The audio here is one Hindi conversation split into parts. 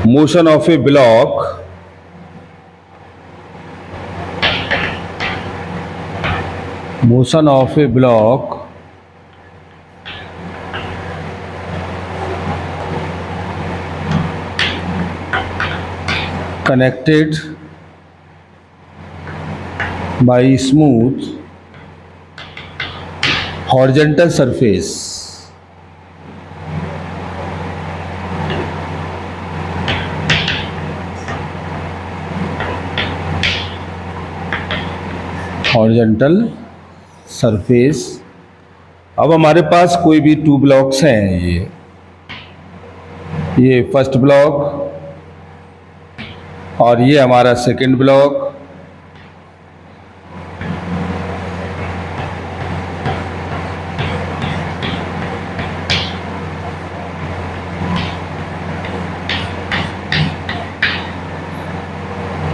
motion of a block connected by smooth horizontal surface अब हमारे पास कोई भी 2 ब्लॉक्स हैं, ये फर्स्ट ब्लॉक और ये हमारा सेकंड ब्लॉक।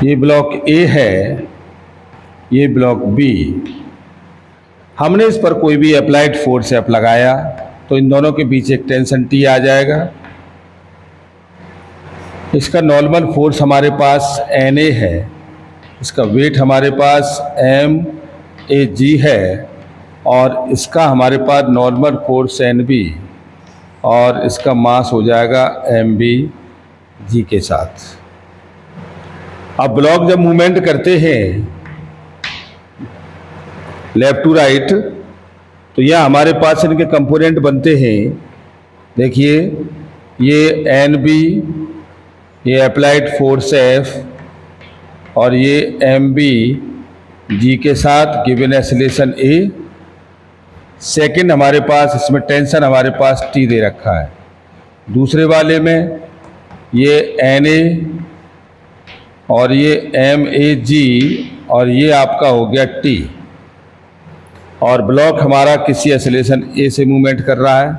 ये ब्लॉक ए है, ये ब्लॉक बी। हमने इस पर कोई भी अप्लाइड फोर्स एफ लगाया तो इन दोनों के बीच एक टेंशन टी आ जाएगा। इसका नॉर्मल फोर्स हमारे पास एन ए है, इसका वेट हमारे पास एम ए जी है और इसका हमारे पास नॉर्मल फोर्स एन बी और इसका मास हो जाएगा एम बी जी के साथ। अब ब्लॉक जब मूवमेंट करते हैं लेफ्ट टू राइट तो यह हमारे पास इनके कंपोनेंट बनते हैं। देखिए ये एन बी, ये अप्लाइड फोर्स एफ और ये एम बी जी के साथ गिवन एक्सीलरेशन ए। सेकंड हमारे पास इसमें टेंशन हमारे पास टी दे रखा है। दूसरे वाले में ये एन ए और ये एम ए जी और ये आपका हो गया टी और ब्लॉक हमारा किसी एक्सीलरेशन ए से मूवमेंट कर रहा है।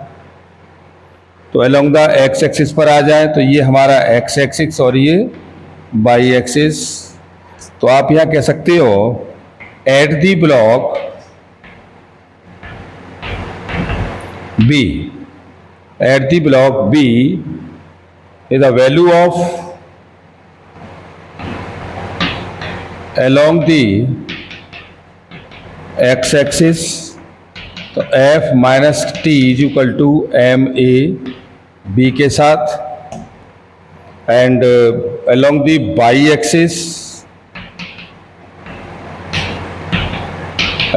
तो अलोंग द एक्स एक्सिस पर आ जाए तो ये हमारा एक्स एक्सिस और ये वाई एक्सिस। तो आप यहाँ कह सकते हो at the block B, at the block B is the value of along the x axis तो f minus T is equal to M A B के साथ and along the y axis,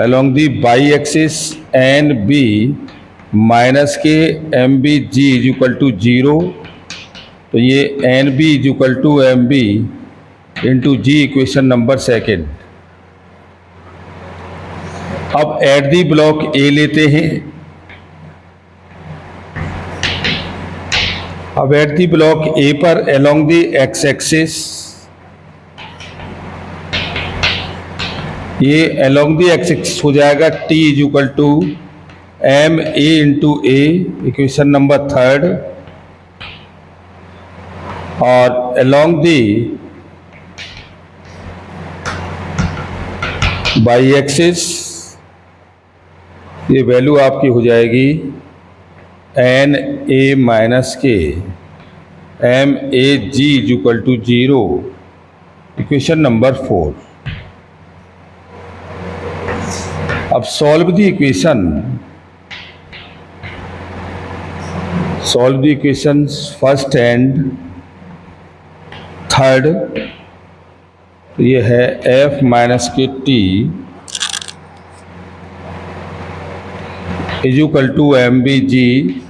along the y axis N B minus के M B G is equal to 0। तो ये N B is equal to M B into G equation number second. अब एट दी ब्लॉक ए लेते हैं। अब एट दी ब्लॉक ए पर अलोंग दी एक्स एक्सिस, ये अलोंग दी एक्स एक्सिस हो जाएगा T is equal to M A into A equation number third और अलोंग दी बाई एक्सिस ये वैल्यू आपकी हो जाएगी एन ए माइनस के M A G is equal to 0 equation number 4। अब solve the equation, solve the equations first and third. तो ये है एफ माइनस के T is equal to M B G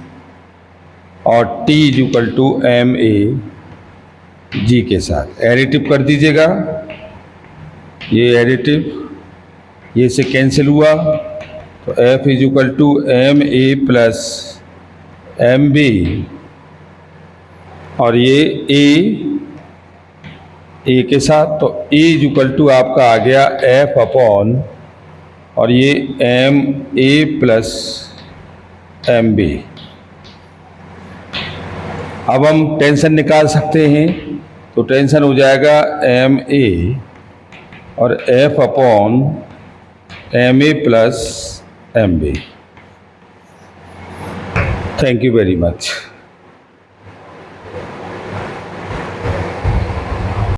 और T is equal to M A G के साथ एडिटिव कर दीजिएगा। ये एडिटिव ये से कैंसिल हुआ तो F is equal to M A plus M B और ये ए के साथ तो ए इज इक्वल टू आपका आ गया एफ अपॉन और ये M A plus M B. अब हम टेंशन निकाल सकते हैं तो टेंशन हो जाएगा एम ए और F upon M A plus M B. Thank you very much.